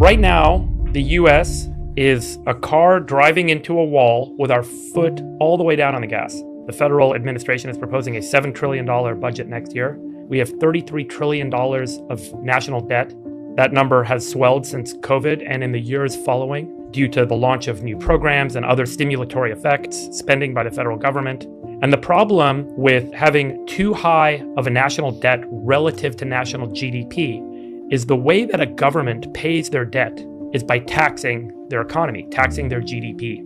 Right now, the US is a car driving into a wall with our foot all the way down on the gas. The federal administration is proposing a $7 trillion budget next year. We have $33 trillion of national debt. That number has swelled since COVID and in the years following due to the launch of new programs and other stimulatory effects, spending by the federal government. And the problem with having too high of a national debt relative to national GDP is the way that a government pays their debt is by taxing their economy, taxing their GDP.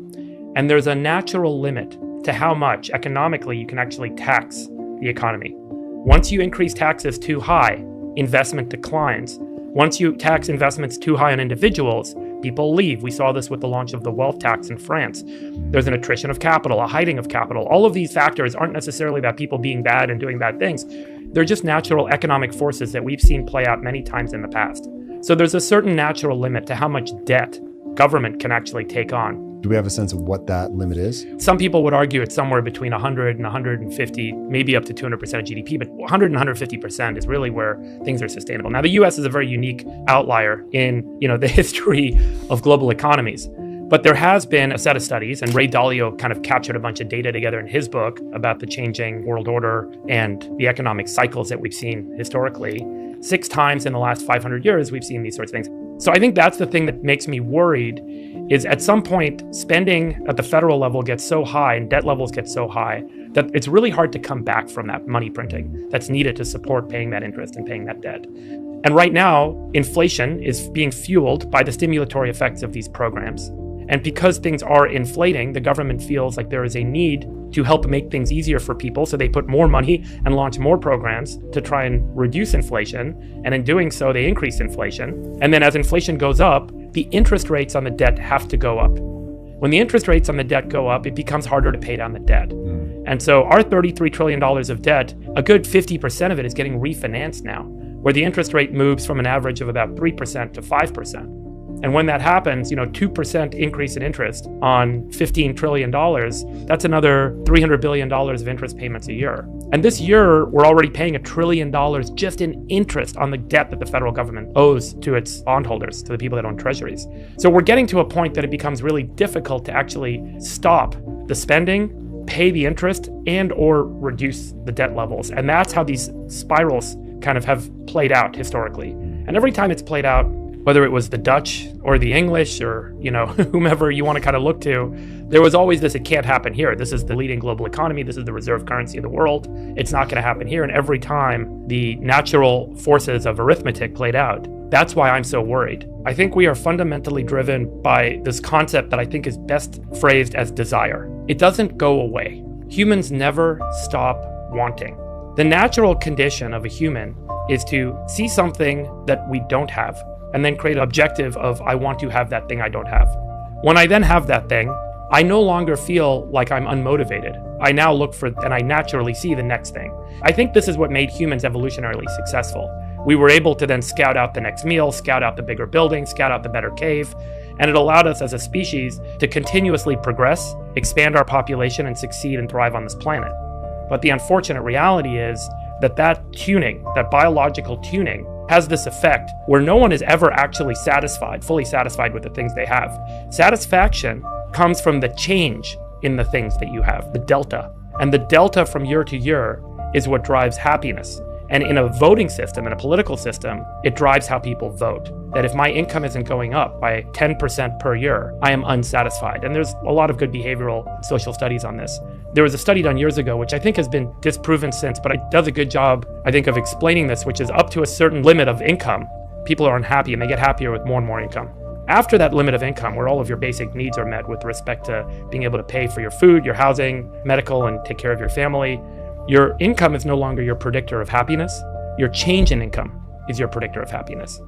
And there's a natural limit to how much economically you can actually tax the economy. Once you increase taxes too high, investment declines. Once you tax investments too high on individuals, people leave. We saw this with the launch of the wealth tax in France. There's an attrition of capital, a hiding of capital. All of these factors aren't necessarily about people being bad and doing bad things. They're just natural economic forces that we've seen play out many times in the past. So there's a certain natural limit to how much debt government can actually take on. Do we have a sense of what that limit is? Some people would argue it's somewhere between 100 and 150, maybe up to 200% of GDP, but 100 and 150% is really where things are sustainable. Now, the US is a very unique outlier in, the history of global economies. But there has been a set of studies, and Ray Dalio kind of captured a bunch of data together in his book about the changing world order and the economic cycles that we've seen historically. 6 times in the last 500 years, we've seen these sorts of things. So I think that's the thing that makes me worried is at some point, spending at the federal level gets so high and debt levels get so high that it's really hard to come back from that money printing that's needed to support paying that interest and paying that debt. And right now, inflation is being fueled by the stimulatory effects of these programs. And because things are inflating, the government feels like there is a need to help make things easier for people. So they put more money and launch more programs to try and reduce inflation. And in doing so, they increase inflation. And then as inflation goes up, the interest rates on the debt have to go up. When the interest rates on the debt go up, it becomes harder to pay down the debt. And so our $33 trillion of debt, a good 50% of it is getting refinanced now, where the interest rate moves from an average of about 3% to 5%. And when that happens, 2% increase in interest on $15 trillion, that's another $300 billion of interest payments a year. And this year, we're already paying $1 trillion just in interest on the debt that the federal government owes to its bondholders, to the people that own treasuries. So we're getting to a point that it becomes really difficult to actually stop the spending, pay the interest, and or reduce the debt levels. And that's how these spirals kind of have played out historically. And every time it's played out, whether it was the Dutch or the English or, whomever you want to kind of look to, there was always this, it can't happen here. This is the leading global economy. This is the reserve currency of the world. It's not going to happen here. And every time the natural forces of arithmetic played out, that's why I'm so worried. I think we are fundamentally driven by this concept that I think is best phrased as desire. It doesn't go away. Humans never stop wanting. The natural condition of a human is to see something that we don't have, and then create an objective of, I want to have that thing I don't have. When I then have that thing, I no longer feel like I'm unmotivated. I now look for, and I naturally see the next thing. I think this is what made humans evolutionarily successful. We were able to then scout out the next meal, scout out the bigger building, scout out the better cave, and it allowed us as a species to continuously progress, expand our population, and succeed and thrive on this planet. But the unfortunate reality is that tuning, that biological tuning, has this effect where no one is ever actually fully satisfied with the things they have. Satisfaction comes from the change in the things that you have, the delta. And the delta from year to year is what drives happiness. And in a voting system, in a political system, it drives how people vote. That if my income isn't going up by 10% per year, I am unsatisfied. And there's a lot of good behavioral social studies on this. There was a study done years ago, which I think has been disproven since, but it does a good job, I think, of explaining this, which is up to a certain limit of income, people are unhappy and they get happier with more and more income. After that limit of income, where all of your basic needs are met with respect to being able to pay for your food, your housing, medical, and take care of your family, your income is no longer your predictor of happiness. Your change in income is your predictor of happiness.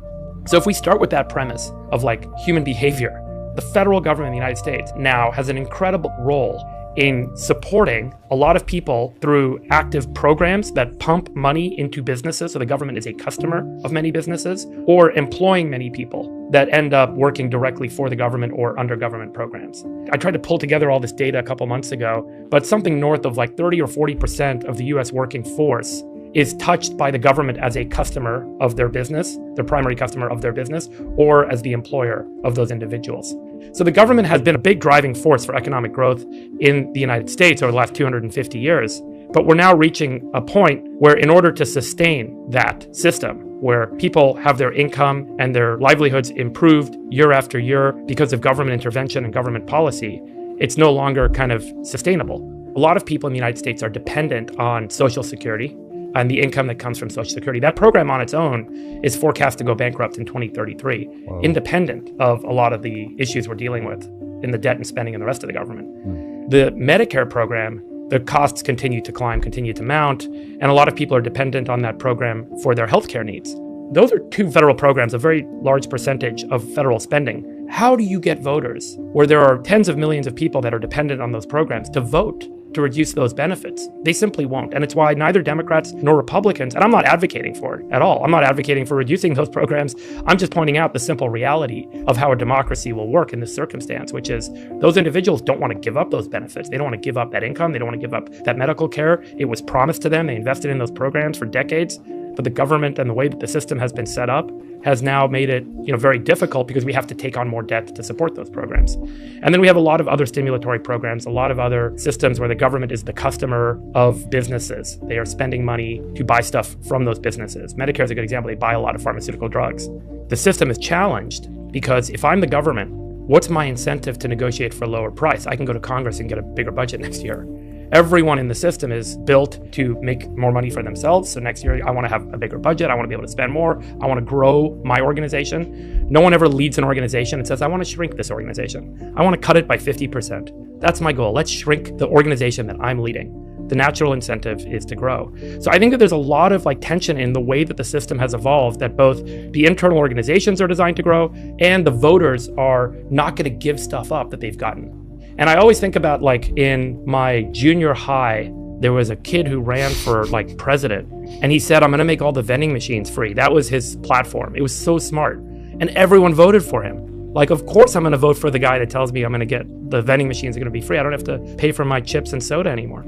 So if we start with that premise of human behavior, the federal government in the United States now has an incredible role in supporting a lot of people through active programs that pump money into businesses. So the government is a customer of many businesses, or employing many people that end up working directly for the government or under government programs. I tried to pull together all this data a couple months ago, but something north of 30 or 40% of the US working force is touched by the government as a customer of their business, their primary customer of their business, or as the employer of those individuals. So the government has been a big driving force for economic growth in the United States over the last 250 years. But we're now reaching a point where in order to sustain that system, where people have their income and their livelihoods improved year after year because of government intervention and government policy, it's no longer kind of sustainable. A lot of people in the United States are dependent on Social Security and the income that comes from Social Security. That program on its own is forecast to go bankrupt in 2033, Wow. Independent of a lot of the issues we're dealing with in the debt and spending and the rest of the government. The Medicare program, the costs continue to climb, continue to mount, and a lot of people are dependent on that program for their healthcare needs. Those are two federal programs, a very large percentage of federal spending. How do you get voters, where there are tens of millions of people that are dependent on those programs, to vote to reduce those benefits? They simply won't. And it's why neither Democrats nor Republicans, and I'm not advocating for it at all. I'm not advocating for reducing those programs. I'm just pointing out the simple reality of how a democracy will work in this circumstance, which is those individuals don't want to give up those benefits. They don't want to give up that income. They don't want to give up that medical care. It was promised to them. They invested in those programs for decades. But the government and the way that the system has been set up has now made it, very difficult because we have to take on more debt to support those programs. And then we have a lot of other stimulatory programs, a lot of other systems where the government is the customer of businesses. They are spending money to buy stuff from those businesses. Medicare is a good example. They buy a lot of pharmaceutical drugs. The system is challenged because if I'm the government, what's my incentive to negotiate for a lower price? I can go to Congress and get a bigger budget next year. Everyone in the system is built to make more money for themselves. So next year, I want to have a bigger budget. I want to be able to spend more. I want to grow my organization. No one ever leads an organization and says, I want to shrink this organization. I want to cut it by 50%. That's my goal. Let's shrink the organization that I'm leading. The natural incentive is to grow. So I think that there's a lot of tension in the way that the system has evolved, that both the internal organizations are designed to grow and the voters are not going to give stuff up that they've gotten. And I always think about in my junior high, there was a kid who ran for president, and he said, I'm going to make all the vending machines free. That was his platform. It was so smart. And everyone voted for him. Of course I'm going to vote for the guy that tells me I'm going to get the vending machines are going to be free. I don't have to pay for my chips and soda anymore.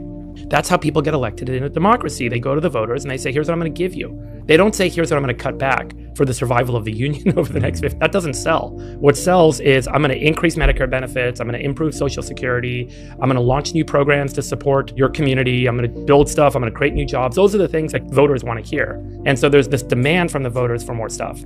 That's how people get elected in a democracy. They go to the voters and they say, here's what I'm going to give you. They don't say, here's what I'm going to cut back for the survival of the union over the next 50. That doesn't sell. What sells is I'm going to increase Medicare benefits. I'm going to improve Social Security. I'm going to launch new programs to support your community. I'm going to build stuff. I'm going to create new jobs. Those are the things that voters want to hear. And so there's this demand from the voters for more stuff.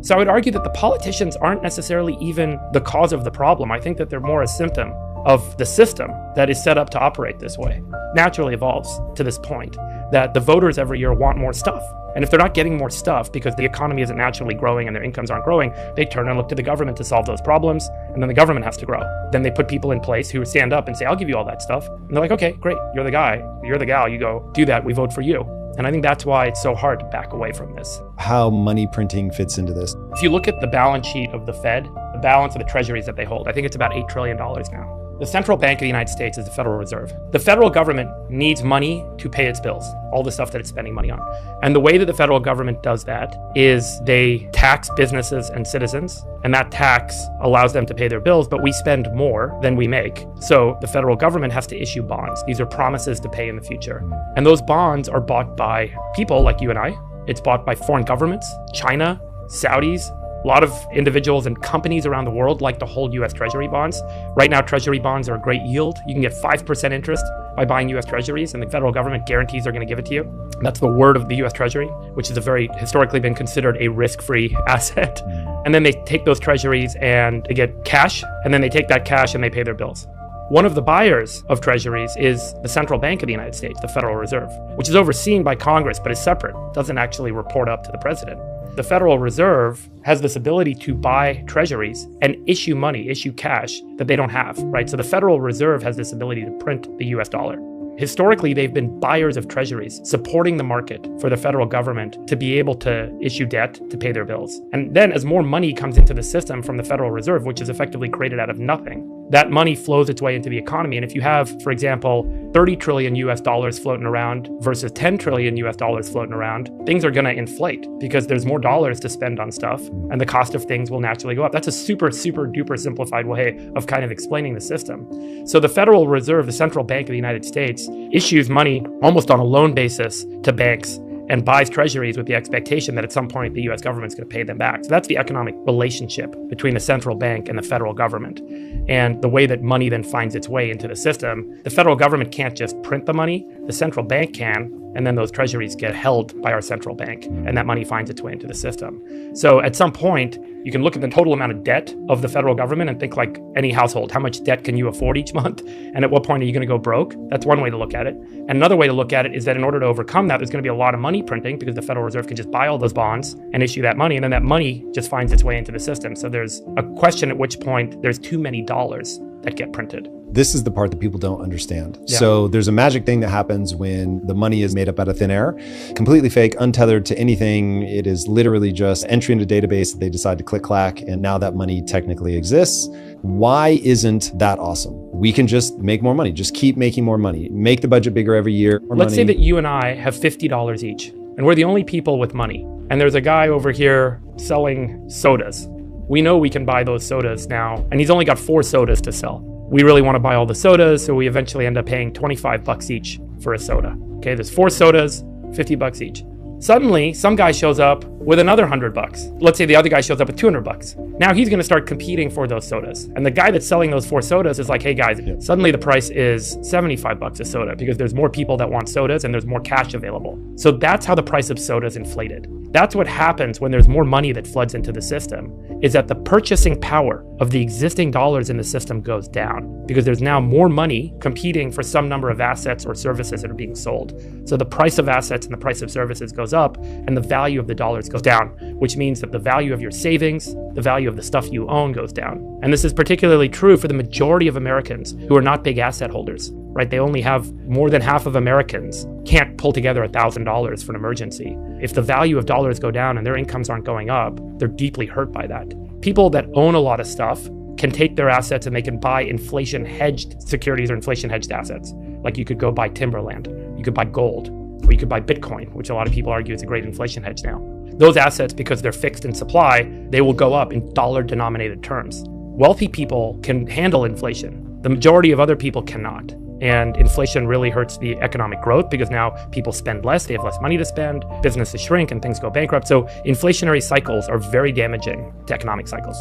So I would argue that the politicians aren't necessarily even the cause of the problem. I think that they're more a symptom of the system that is set up to operate this way. Naturally evolves to this point that the voters every year want more stuff. And if they're not getting more stuff because the economy isn't naturally growing and their incomes aren't growing, they turn and look to the government to solve those problems. And then the government has to grow. Then they put people in place who stand up and say, I'll give you all that stuff. And they're like, okay, great. You're the guy. You're the gal. You go do that. We vote for you. And I think that's why it's so hard to back away from this. How money printing fits into this? If you look at the balance sheet of the Fed, the balance of the treasuries that they hold, I think it's about $8 trillion now. The central bank of the United States is the Federal Reserve. The federal government needs money to pay its bills, all the stuff that it's spending money on. And the way that the federal government does that is they tax businesses and citizens, and that tax allows them to pay their bills, but we spend more than we make. So the federal government has to issue bonds. These are promises to pay in the future. And those bonds are bought by people like you and I. It's bought by foreign governments, China, Saudis. A lot of individuals and companies around the world like to hold U.S. Treasury bonds. Right now, Treasury bonds are a great yield. You can get 5% interest by buying U.S. Treasuries, and the federal government guarantees they're going to give it to you. That's the word of the U.S. Treasury, which is historically been considered a risk-free asset. And then they take those Treasuries and they get cash, and then they take that cash and they pay their bills. One of the buyers of treasuries is the central bank of the United States, the Federal Reserve, which is overseen by Congress, but is separate, doesn't actually report up to the president. The Federal Reserve has this ability to buy treasuries and issue money, issue cash that they don't have, right? So the Federal Reserve has this ability to print the US dollar. Historically, they've been buyers of treasuries, supporting the market for the federal government to be able to issue debt to pay their bills. And then as more money comes into the system from the Federal Reserve, which is effectively created out of nothing, that money flows its way into the economy. And if you have, for example, 30 trillion US dollars floating around versus 10 trillion US dollars floating around, things are going to inflate because there's more dollars to spend on stuff and the cost of things will naturally go up. That's a super, super duper simplified way of kind of explaining the system. So the Federal Reserve, the central bank of the United States, issues money almost on a loan basis to banks. and buys treasuries with the expectation that at some point the US government's going to pay them back. So that's the economic relationship between the central bank and the federal government. And the way that money then finds its way into the system, the federal government can't just print the money, the central bank can, and then those treasuries get held by our central bank, and that money finds its way into the system. So at some point, you can look at the total amount of debt of the federal government and think like any household, how much debt can you afford each month? And at what point are you going to go broke? That's one way to look at it. And another way to look at it is that in order to overcome that, there's going to be a lot of money printing because the Federal Reserve can just buy all those bonds and issue that money. And then that money just finds its way into the system. So there's a question at which point there's too many dollars that get printed. This is the part that people don't understand. Yeah. So there's a magic thing that happens when the money is made up out of thin air, completely fake, untethered to anything. It is literally just entry into a database that they decide to click clack, and now that money technically exists. Why isn't that awesome? We can just make more money, just keep making more money, make the budget bigger every year. Let's say that you and I have $50 each, and we're the only people with money. And there's a guy over here selling sodas. We know we can buy those sodas now, and he's only got 4 sodas to sell. We really want to buy all the sodas, so we eventually end up paying $25 each for a soda. Okay, there's 4 sodas, $50 each. Suddenly, some guy shows up with another $100. Let's say the other guy shows up with $200. Now he's going to start competing for those sodas. And the guy that's selling those 4 sodas is like, hey guys, suddenly the price is $75 a soda because there's more people that want sodas and there's more cash available. So that's how the price of sodas inflated. That's what happens when there's more money that floods into the system, is that the purchasing power of the existing dollars in the system goes down because there's now more money competing for some number of assets or services that are being sold. So the price of assets and the price of services goes up and the value of the dollars goes down, which means that the value of your savings, the value of the stuff you own goes down. And this is particularly true for the majority of Americans who are not big asset holders, right? They only have more than half of Americans can't pull together $1,000 for an emergency. If the value of dollars go down and their incomes aren't going up, they're deeply hurt by that. People that own a lot of stuff can take their assets and they can buy inflation-hedged securities or inflation-hedged assets. Like you could go buy timberland, you could buy gold, or you could buy Bitcoin, which a lot of people argue is a great inflation hedge now. Those assets, because they're fixed in supply, they will go up in dollar-denominated terms. Wealthy people can handle inflation. The majority of other people cannot. And inflation really hurts the economic growth because now people spend less, they have less money to spend, businesses shrink and things go bankrupt. So inflationary cycles are very damaging to economic cycles.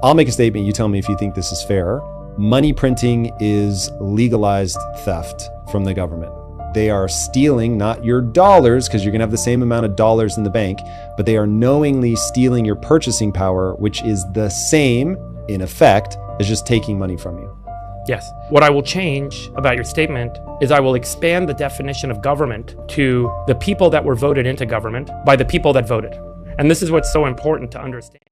I'll make a statement. You tell me if you think this is fair. Money printing is legalized theft from the government. They are stealing not your dollars, because you're going to have the same amount of dollars in the bank, but they are knowingly stealing your purchasing power, which is the same, in effect, as just taking money from you. Yes. What I will change about your statement is I will expand the definition of government to the people that were voted into government by the people that voted. And this is what's so important to understand.